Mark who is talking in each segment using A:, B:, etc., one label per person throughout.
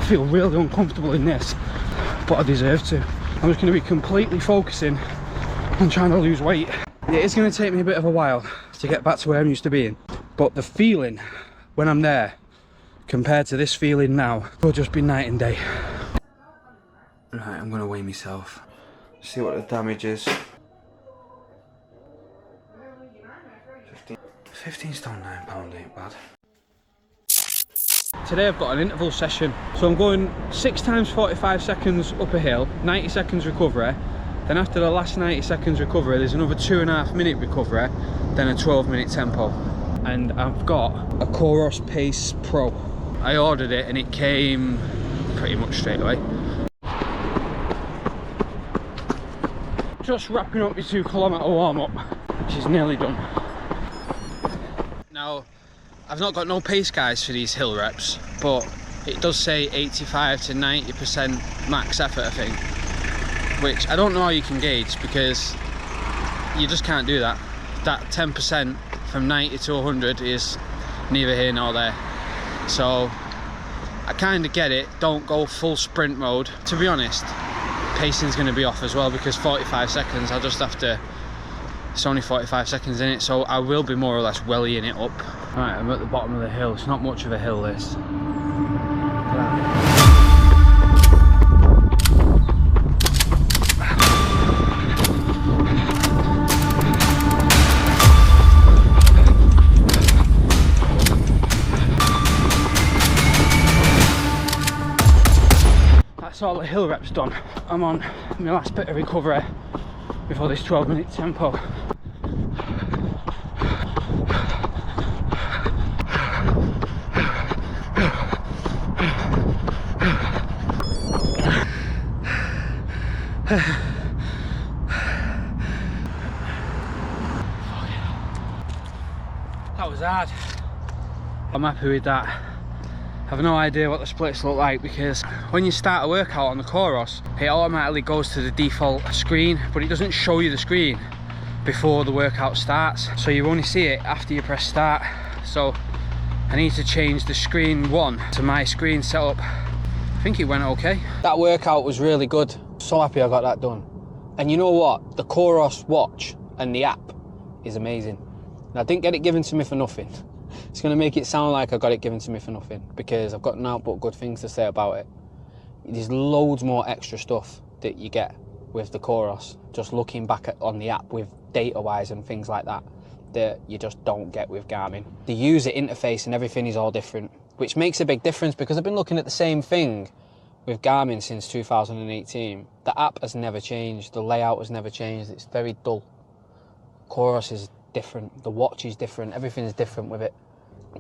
A: feel really uncomfortable in this, but I deserve to. I'm just going to be completely focusing on trying to lose weight. It is going to take me a bit of a while to get back to where I'm used to being, but the feeling when I'm there compared to this feeling now will just be night and day. Right, I'm going to weigh myself, see what the damage is. 15 stone, £9 ain't bad. Today I've got an interval session, so I'm going 6 times 45 seconds up a hill, 90 seconds recovery. Then after the last 90 seconds recovery, there's another 2.5 minute recovery, then a 12-minute tempo. And I've got a Coros Pace Pro. I ordered it and it came pretty much straight away. Just wrapping up my 2 kilometre warm up, which is nearly done. Now, I've not got no pace guides for these hill reps, but it does say 85 to 90% max effort, I think. Which I don't know how you can gauge, because you just can't do that. That 10% from 90 to 100 is neither here nor there. So I kind of get it, don't go full sprint mode. To be honest, pacing's going to be off as well, because 45 seconds, I'll just have to, it's only 45 seconds in it, so I will be more or less wellying it up. Right, I'm at the bottom of the hill. It's not much of a hill, this. That's all the hill reps done. I'm on my last bit of recovery before this 12-minute tempo. That was hard. I'm happy with that. I have no idea what the splits look like, because when you start a workout on the Coros, it automatically goes to the default screen, but it doesn't show you the screen before the workout starts, so you only see it after you press start. So I need to change the screen 1 to my screen setup. I think it went okay. That workout was really good. So happy I got that done. And you know what? The Coros watch and the app is amazing. And I didn't get it given to me for nothing. It's going to make it sound like I got it given to me for nothing, because I've got nothing but good things to say about it. There's loads more extra stuff that you get with the Coros, just looking back on the app with data-wise and things like that, that you just don't get with Garmin. The user interface and everything is all different, which makes a big difference, because I've been looking at the same thing with Garmin since 2018. The app has never changed, the layout has never changed, it's very dull. Coros is different, the watch is different, everything is different with it.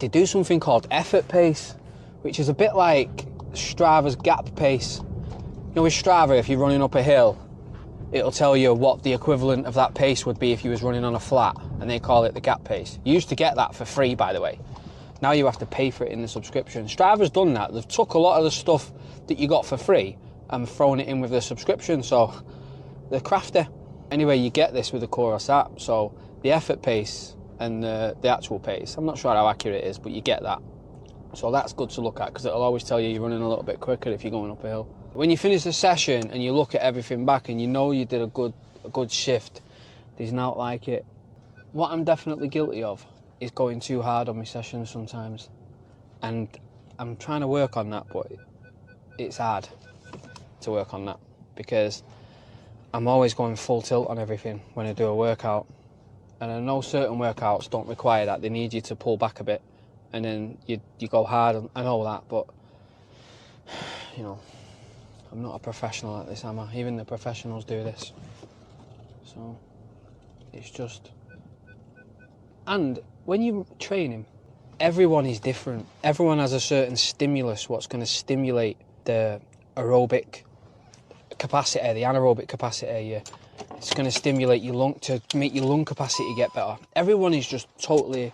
A: They do something called effort pace, which is a bit like Strava's gap pace. You know, with Strava, if you're running up a hill, it'll tell you what the equivalent of that pace would be if you was running on a flat, and they call it the gap pace. You used to get that for free, by the way. Now you have to pay for it in the subscription. Strava's done that. They've took a lot of the stuff that you got for free and thrown it in with the subscription, so they're crafty. Anyway, you get this with the Coros app, so the effort pace and the actual pace, I'm not sure how accurate it is, but you get that. So that's good to look at, because it'll always tell you you're running a little bit quicker if you're going up a hill. When you finish the session and you look at everything back and you know you did a good shift, there's not like it. What I'm definitely guilty of is going too hard on my sessions sometimes. And I'm trying to work on that, but it's hard to work on that, because I'm always going full tilt on everything when I do a workout. And I know certain workouts don't require that. They need you to pull back a bit and then you go hard. I know that, but you know, I'm not a professional at this, am I? Even the professionals do this. So it's just... And when you're training, everyone is different. Everyone has a certain stimulus, what's going to stimulate the aerobic capacity, the anaerobic capacity. It's going to stimulate your lung, to make your lung capacity get better. Everyone is just totally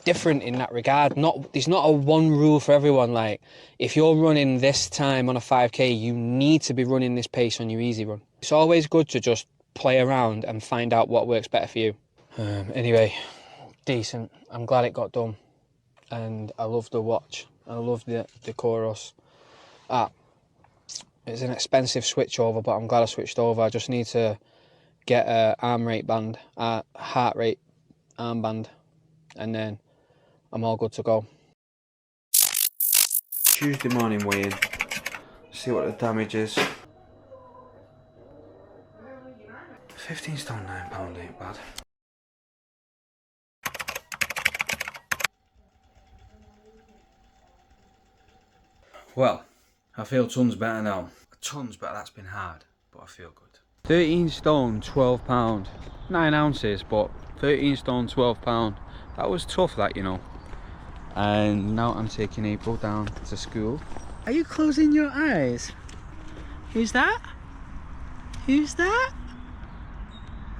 A: different in that regard. There's not a one rule for everyone. Like, if you're running this time on a 5K, you need to be running this pace on your easy run. It's always good to just play around and find out what works better for you. Anyway, decent. I'm glad it got done. And I love the watch. I love the Coros. It's an expensive switch over, but I'm glad I switched over. I just need to get a heart rate armband, and then I'm all good to go. Tuesday morning weigh-in. See what the damage is. 15 stone, £9 ain't bad. Well, I feel tons better now. Tons better, that's been hard, but I feel good. 13 stone, £12. 9 ounces, but 13 stone, £12. That was tough, that, you know. And now I'm taking April down to school. Are you closing your eyes? Who's that? Who's that?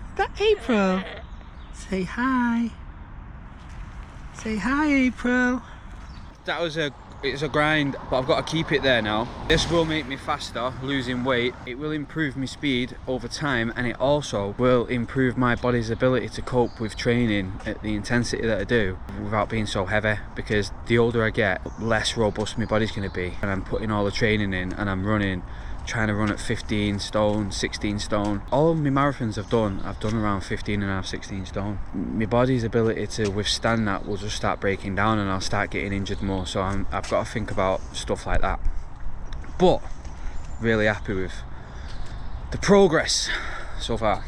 A: Is that April? Say hi. Say hi, April. It's a grind, but I've got to keep it there now. This will make me faster, losing weight. It will improve my speed over time, and it also will improve my body's ability to cope with training at the intensity that I do without being so heavy, because the older I get, less robust my body's going to be. And I'm putting all the training in, and I'm trying to run at 15 stone, 16 stone. All my marathons I've done around 15.5, 16 stone. My body's ability to withstand that will just start breaking down, and I'll start getting injured more. So I've got to think about stuff like that. But really happy with the progress so far.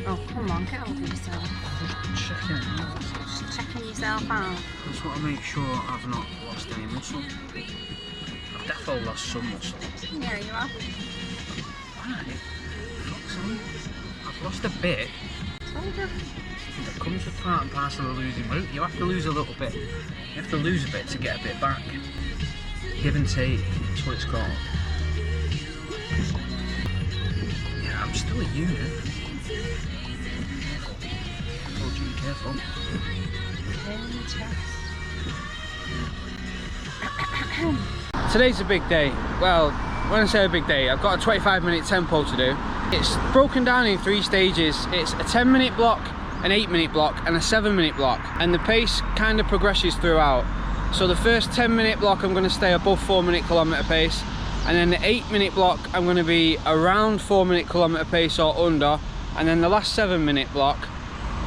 B: Oh, come on, get over yourself. Just checking yourself out.
A: I just want to make sure I've not lost any muscle. I've definitely lost some muscle.
B: Yeah, you have.
A: Right. Fuck's sake. I've lost a bit.
B: Told you.
A: It comes with part and parcel of losing weight. You have to lose a little bit. You have to lose a bit to get a bit back. Give and take, that's what it's called. Yeah, I'm still a unit. I told you, be careful. Today's a big day. Well, when I say a big day, I've got a 25-minute tempo to do. It's broken down in 3 stages. It's a 10-minute block, an 8-minute block, and a 7-minute block. And the pace kind of progresses throughout. So the first 10-minute block, I'm going to stay above 4-minute kilometre pace. And then the 8-minute block, I'm going to be around 4-minute kilometre pace or under. And then the last 7-minute block,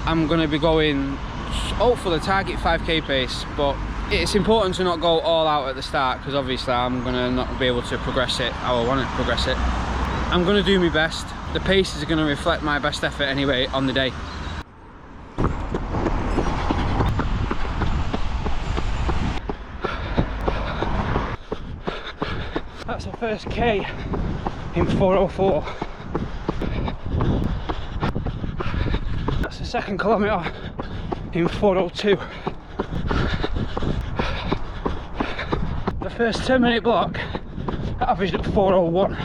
A: I'm going to be going, hopefully, target 5k pace. But it's important to not go all out at the start, because obviously I'm going to not be able to progress it how I want to progress it. I'm going to do my best. The pace is going to reflect my best effort anyway on the day. That's the first K in 4:04. That's the second kilometre in 4:02. The first 10-minute block averaged at 4:01.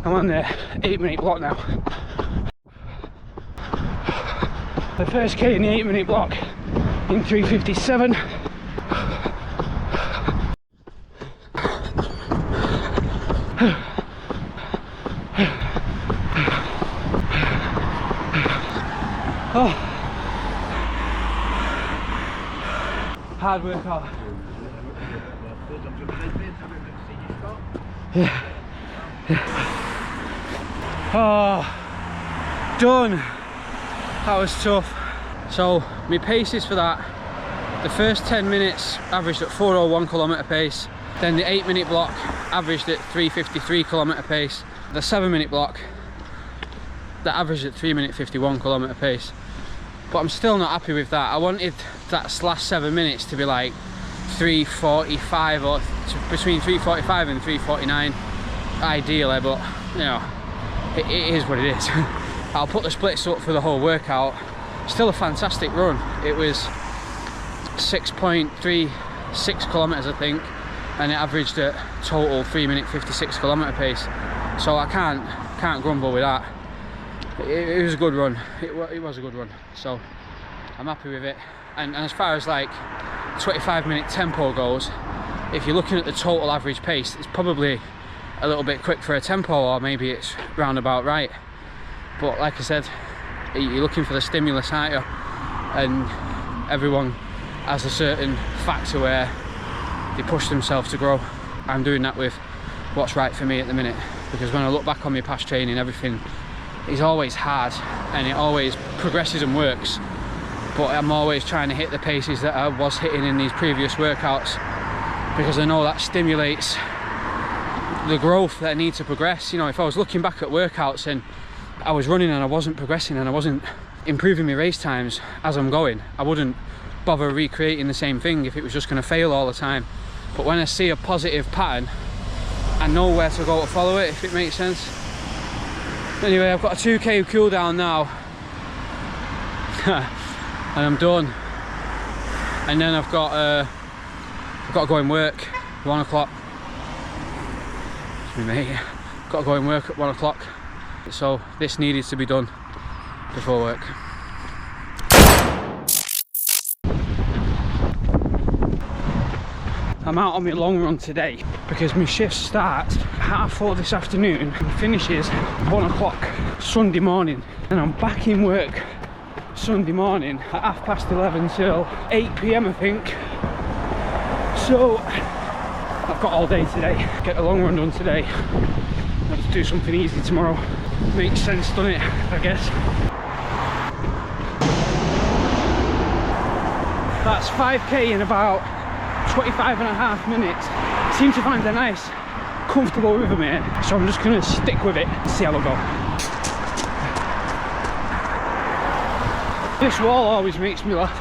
A: I'm on the 8-minute block now. The first K in the 8-minute block in 3:57. Oh, hard workout. Yeah. Oh, done. That was tough. So my paces for that, the first 10 minutes averaged at 4:01 kilometre pace. Then the 8-minute block averaged at 3:53 kilometre pace. The 7-minute block, that averaged at 3:51 kilometre pace. But I'm still not happy with that. I wanted that last 7 minutes to be like 3:45 or between 3:45 and 3:49 ideally, but you know, it is what it is. I'll put the splits up for the whole workout. still a fantastic run. It was 6.36 kilometers, I think, and it averaged a total 3 minute 56 kilometer pace. So I can't grumble with that. It was a good run. It was a good run. So I'm happy with it. And as far as like 25-minute tempo goes, if you're looking at the total average pace, it's probably a little bit quick for a tempo, or maybe it's roundabout right. But like I said, you're looking for the stimulus, aren't you? And everyone has a certain factor where they push themselves to grow. I'm doing that with what's right for me at the minute, because when I look back on my past training, everything is always hard and it always progresses and works, but I'm always trying to hit the paces that I was hitting in these previous workouts, because I know that stimulates the growth that I need to progress. You know, if I was looking back at workouts and I was running and I wasn't progressing and I wasn't improving my race times as I'm going, I wouldn't bother recreating the same thing if it was just going to fail all the time. But when I see a positive pattern, I know where to go to follow it, if it makes sense. Anyway, I've got a 2k cool down now and I'm done. And then I've got to go and work 1 o'clock. It's me, mate. Got to go and work at 1 o'clock. So this needed to be done before work. I'm out on my long run today because my shift starts at 4:30 this afternoon and finishes 1 o'clock Sunday morning, and I'm back in work Sunday morning at 11:30 till 8 PM I think. So I've got all day today. Get the long run done today. I'll just do something easy tomorrow. Makes sense, doesn't it? I guess. That's 5k in about 25.5 minutes. I seem to find a nice, comfortable rhythm here, so I'm just gonna stick with it and see how I go. This wall always makes me laugh.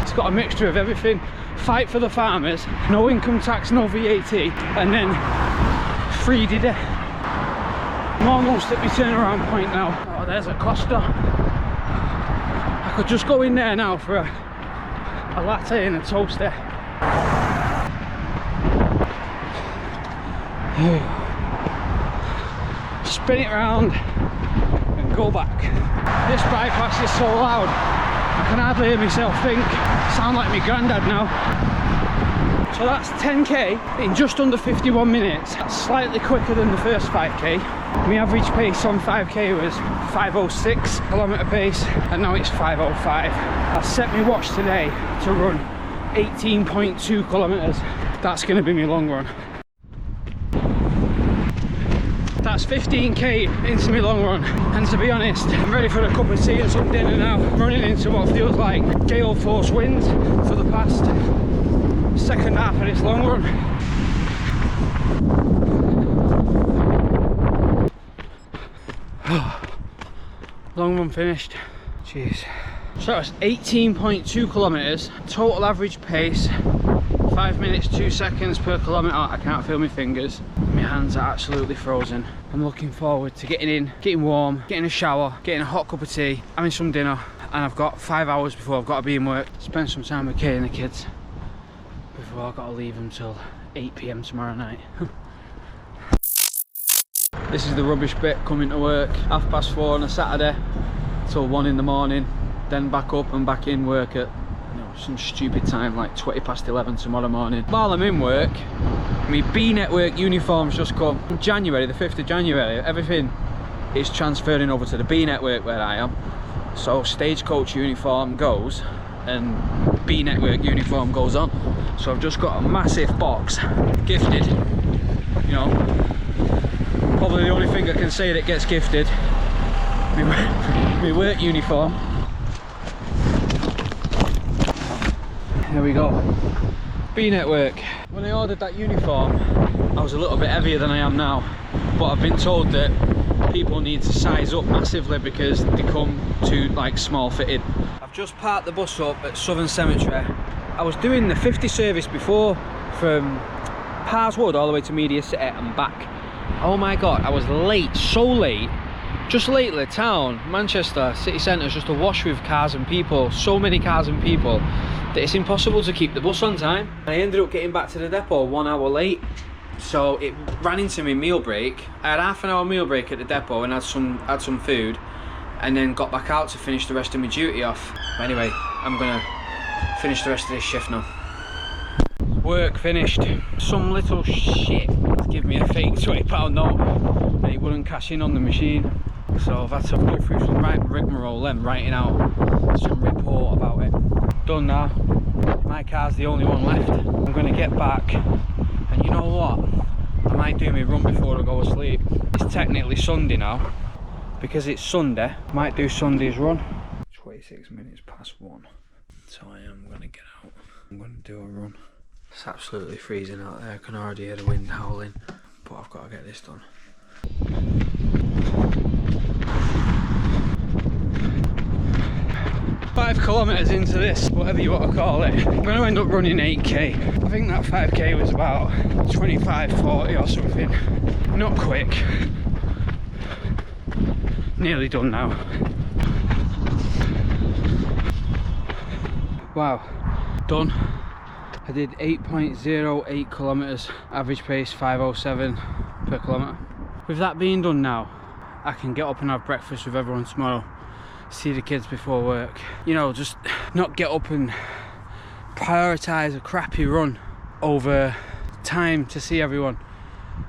A: It's got a mixture of everything. Fight for the farmers, no income tax, no VAT, and then free today. I'm almost at my turnaround point now. Oh, there's a Costa. I could just go in there now for a latte and a toaster. Spin it round and go back. This bypass is so loud, I can hardly hear myself think. I sound like my granddad now. So that's 10k in just under 51 minutes. That's slightly quicker than the first 5k. My average pace on 5k was 5:06 kilometer pace, and now it's 5:05. I set my watch today to run 18.2 kilometers. That's going to be my long run. That's 15k into my long run, and to be honest, I'm ready for a cup of tea and some dinner now. I'm running into what feels like gale force winds for the past second half of this long run. Long run finished. Jeez. So that's 18.2 kilometers, total average pace, 5 minutes 2 seconds per kilometer. I can't feel my fingers. My hands are absolutely frozen. I'm looking forward to getting in, getting warm, getting a shower, getting a hot cup of tea, having some dinner, and I've got 5 hours before I've got to be in work. Spend some time with Kay and the kids before I've got to leave them till 8 PM tomorrow night. This is the rubbish bit, coming to work 4:30 on a Saturday till 1 in the morning, then back up and back in work at some stupid time like 11:20 tomorrow morning. While I'm in work, my B Network uniform's just come. January, the 5th of January, everything is transferring over to the B Network where I am. So Stagecoach uniform goes and B Network uniform goes on. So I've just got a massive box, gifted, you know, probably the only thing I can say that gets gifted, my work uniform. Here we go. B Network. When I ordered that uniform, I was a little bit heavier than I am now, but I've been told that people need to size up massively because they come too like small fitted. I've just parked the bus up at Southern Cemetery. I was doing the 50 service before from Parswood all the way to Media City and back. Oh my god, I was late, so late Just lately, town, Manchester, city centre is just awash with cars and people. So many cars and people that it's impossible to keep the bus on time. I ended up getting back to the depot 1 hour late. So it ran into my meal break. I had half an hour meal break at the depot and had some food, and then got back out to finish the rest of my duty off. But anyway, I'm gonna finish the rest of this shift now. Work finished. Some little shit give me a fake £20 note and it wouldn't cash in on the machine. So I've had to go through some rigmarole then, writing out some report about it. Done now. My car's the only one left. I'm gonna get back, and you know what? I might do my run before I go to sleep. It's technically Sunday now. Because it's Sunday, I might do Sunday's run. 26 minutes past 1. So I am gonna get out. I'm gonna do a run. It's absolutely freezing out there. I can already hear the wind howling, but I've got to get this done. Five kilometres into this, whatever you want to call it, I'm going to end up running 8k. I think that 5k was about 25-40 or something. Not quick. Nearly done now. Wow, done. I did 8.08 kilometres, average pace 5:07 per kilometre. With that being done now, I can get up and have breakfast with everyone tomorrow, see the kids before work. You know, just not get up and prioritise a crappy run over time to see everyone.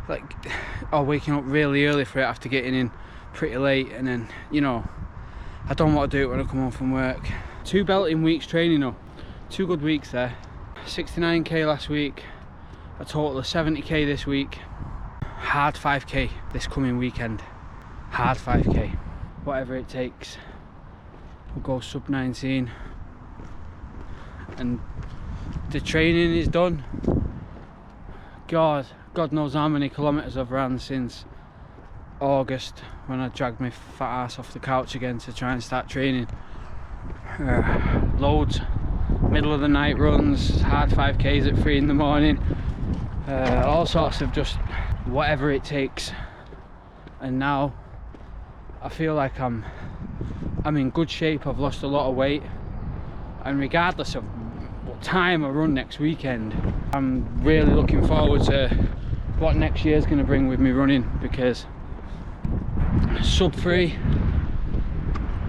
A: Like, or waking up really early for it after getting in pretty late, and then, you know, I don't want to do it when I come home from work. 2 belting weeks training though, 2 good weeks there. 69k last week, a total of 70k this week. Hard 5k this coming weekend. Hard 5k. Whatever it takes. We'll go sub 19. And the training is done. God knows how many kilometres I've ran since August, when I dragged my fat ass off the couch again to try and start training. Loads. Middle of the night runs, hard 5k's at 3 in the morning, all sorts of just whatever it takes. And now I feel like I'm in good shape. I've lost a lot of weight, and regardless of what time I run next weekend, I'm really looking forward to what next year's going to bring with me running, because sub 3,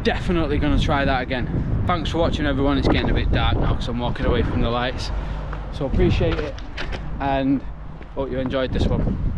A: definitely going to try that again. Thanks for watching everyone. It's getting a bit dark now because I'm walking away from the lights, so appreciate it and hope you enjoyed this one.